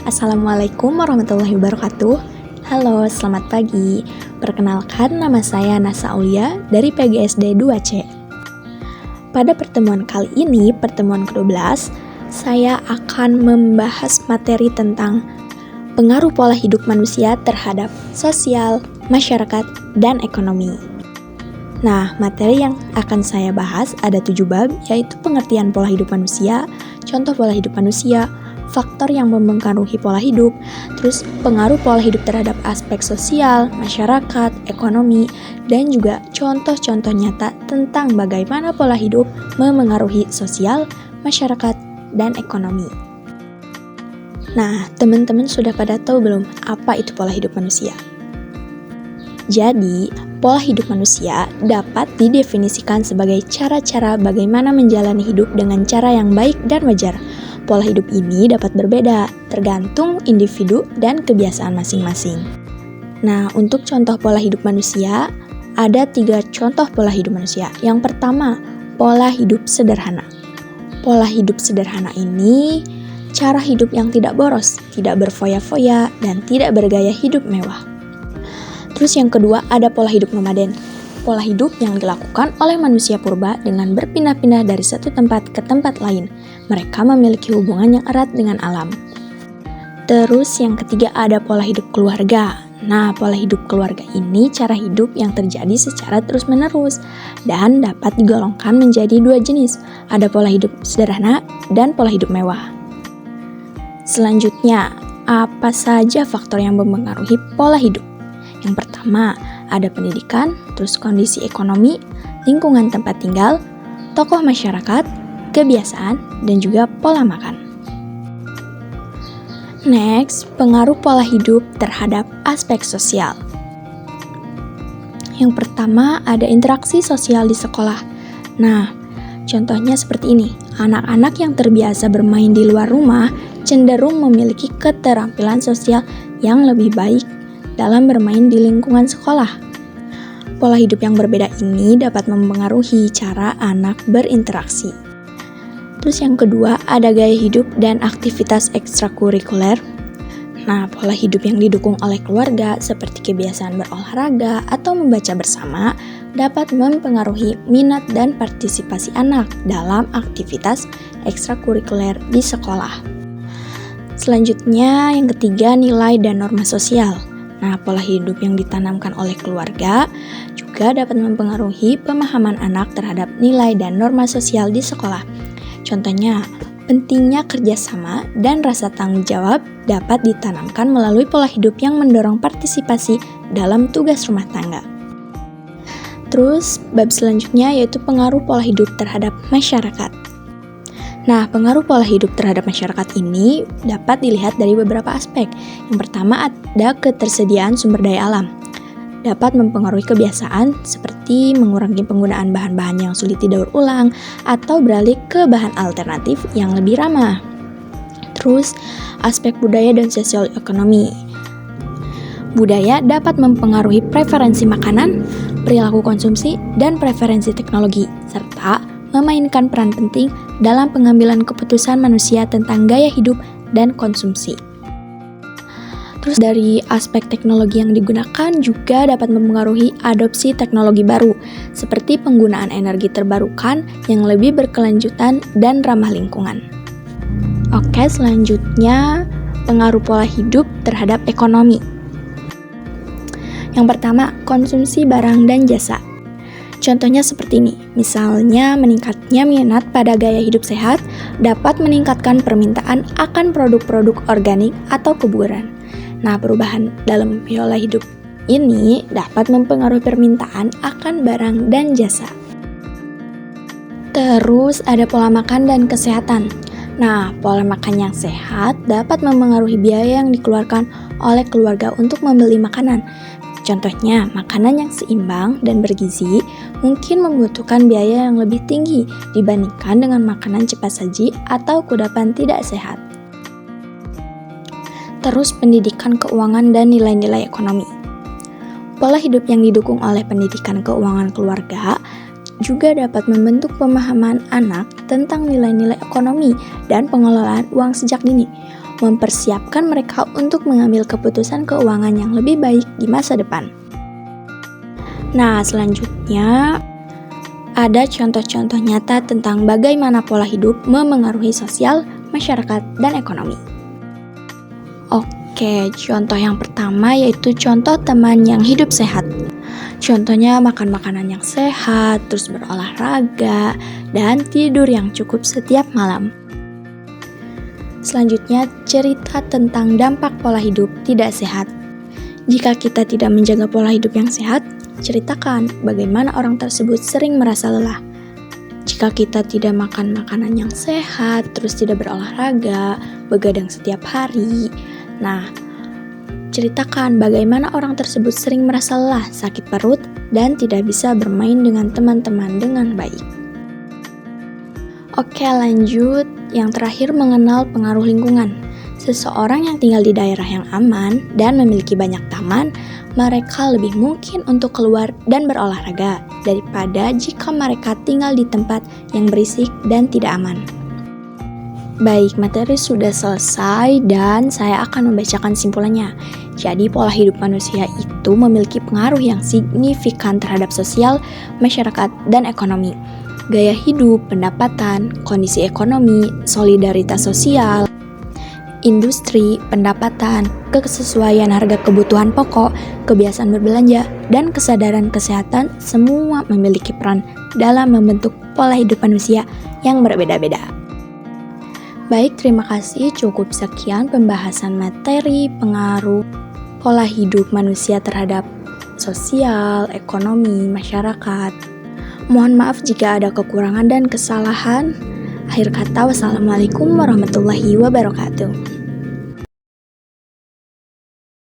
Assalamualaikum warahmatullahi wabarakatuh. Halo, selamat pagi. Perkenalkan, nama saya Nasa Aulia dari PGSD 2C. Pada pertemuan kali ini, pertemuan ke-12, saya akan membahas materi tentang pengaruh pola hidup manusia terhadap sosial, masyarakat, dan ekonomi. Nah, materi yang akan saya bahas ada 7 bab, yaitu pengertian pola hidup manusia, contoh pola hidup manusia, faktor yang mempengaruhi pola hidup, terus pengaruh pola hidup terhadap aspek sosial, masyarakat, ekonomi, dan juga contoh-contoh nyata tentang bagaimana pola hidup memengaruhi sosial, masyarakat, dan ekonomi. Nah, teman-teman sudah pada tahu belum apa itu pola hidup manusia? Jadi, pola hidup manusia dapat didefinisikan sebagai cara-cara bagaimana menjalani hidup dengan cara yang baik dan wajar. Pola hidup ini dapat berbeda, tergantung individu dan kebiasaan masing-masing. Nah, untuk contoh pola hidup manusia, ada 3 contoh pola hidup manusia. Yang pertama, pola hidup sederhana. Pola hidup sederhana ini cara hidup yang tidak boros, tidak berfoya-foya, dan tidak bergaya hidup mewah. Terus yang kedua ada pola hidup nomaden. Pola hidup yang dilakukan oleh manusia purba dengan berpindah-pindah dari satu tempat ke tempat lain. Mereka memiliki hubungan yang erat dengan alam. Terus yang ketiga ada pola hidup keluarga. Nah, pola hidup keluarga ini cara hidup yang terjadi secara terus-menerus dan dapat digolongkan menjadi 2 jenis. Ada pola hidup sederhana dan pola hidup mewah. Selanjutnya, apa saja faktor yang mempengaruhi pola hidup? Yang pertama, ada pendidikan, terus kondisi ekonomi, lingkungan tempat tinggal, tokoh masyarakat, kebiasaan, dan juga pola makan. Next, pengaruh pola hidup terhadap aspek sosial. Yang pertama, ada interaksi sosial di sekolah. Nah, contohnya seperti ini. Anak-anak yang terbiasa bermain di luar rumah cenderung memiliki keterampilan sosial yang lebih baik dalam bermain di lingkungan sekolah. Pola hidup yang berbeda ini dapat mempengaruhi cara anak berinteraksi. Terus yang kedua, ada gaya hidup dan aktivitas ekstrakurikuler. Nah, pola hidup yang didukung oleh keluarga seperti kebiasaan berolahraga atau membaca bersama dapat mempengaruhi minat dan partisipasi anak dalam aktivitas ekstrakurikuler di sekolah. Selanjutnya, yang ketiga, nilai dan norma sosial. Nah, pola hidup yang ditanamkan oleh keluarga juga dapat mempengaruhi pemahaman anak terhadap nilai dan norma sosial di sekolah. Contohnya, pentingnya kerjasama dan rasa tanggung jawab dapat ditanamkan melalui pola hidup yang mendorong partisipasi dalam tugas rumah tangga. Terus, bab selanjutnya yaitu pengaruh pola hidup terhadap masyarakat. Nah, pengaruh pola hidup terhadap masyarakat ini dapat dilihat dari beberapa aspek. Yang pertama ada ketersediaan sumber daya alam. Dapat mempengaruhi kebiasaan seperti mengurangi penggunaan bahan-bahan yang sulit didaur ulang atau beralih ke bahan alternatif yang lebih ramah. Terus, aspek budaya dan sosial ekonomi. Budaya dapat mempengaruhi preferensi makanan, perilaku konsumsi, dan preferensi teknologi, serta memainkan peran penting dalam pengambilan keputusan manusia tentang gaya hidup dan konsumsi. Terus dari aspek teknologi yang digunakan juga dapat mempengaruhi adopsi teknologi baru, seperti penggunaan energi terbarukan yang lebih berkelanjutan dan ramah lingkungan. Oke, selanjutnya pengaruh pola hidup terhadap ekonomi. Yang pertama, konsumsi barang dan jasa. Contohnya seperti ini, misalnya meningkatnya minat pada gaya hidup sehat dapat meningkatkan permintaan akan produk-produk organik atau kebugaran. Nah, perubahan dalam pola hidup ini dapat mempengaruhi permintaan akan barang dan jasa. Terus ada pola makan dan kesehatan. Nah, pola makan yang sehat dapat mempengaruhi biaya yang dikeluarkan oleh keluarga untuk membeli makanan. Contohnya, makanan yang seimbang dan bergizi mungkin membutuhkan biaya yang lebih tinggi dibandingkan dengan makanan cepat saji atau kudapan tidak sehat. Terus pendidikan keuangan dan nilai-nilai ekonomi. Pola hidup yang didukung oleh pendidikan keuangan keluarga juga dapat membentuk pemahaman anak tentang nilai-nilai ekonomi dan pengelolaan uang sejak dini. mempersiapkan mereka untuk mengambil keputusan keuangan yang lebih baik di masa depan. Nah, selanjutnya ada contoh-contoh nyata tentang bagaimana pola hidup memengaruhi sosial, masyarakat, dan ekonomi. Oke, contoh yang pertama yaitu contoh teman yang hidup sehat. Contohnya makan makanan yang sehat, terus berolahraga, dan tidur yang cukup setiap malam. Selanjutnya, cerita tentang dampak pola hidup tidak sehat. Jika kita tidak menjaga pola hidup yang sehat, ceritakan bagaimana orang tersebut sering merasa lelah. Jika kita tidak makan makanan yang sehat, terus tidak berolahraga, begadang setiap hari. Nah, ceritakan bagaimana orang tersebut sering merasa lelah, sakit perut, dan tidak bisa bermain dengan teman-teman dengan baik. Oke, lanjut. Yang terakhir, mengenal pengaruh lingkungan. Seseorang yang tinggal di daerah yang aman dan memiliki banyak taman, mereka lebih mungkin untuk keluar dan berolahraga daripada jika mereka tinggal di tempat yang berisik dan tidak aman. Baik, materi sudah selesai dan saya akan membacakan simpulannya. Jadi, pola hidup manusia itu memiliki pengaruh yang signifikan terhadap sosial, masyarakat, dan ekonomi. Gaya hidup, pendapatan, kondisi ekonomi, solidaritas sosial, industri, pendapatan, kesesuaian harga kebutuhan pokok, kebiasaan berbelanja, dan kesadaran kesehatan semua memiliki peran dalam membentuk pola hidup manusia yang berbeda-beda. Baik, terima kasih. Cukup sekian pembahasan materi pengaruh pola hidup manusia terhadap sosial, ekonomi, masyarakat. Mohon maaf jika ada kekurangan dan kesalahan. Akhir kata, wassalamualaikum warahmatullahi wabarakatuh.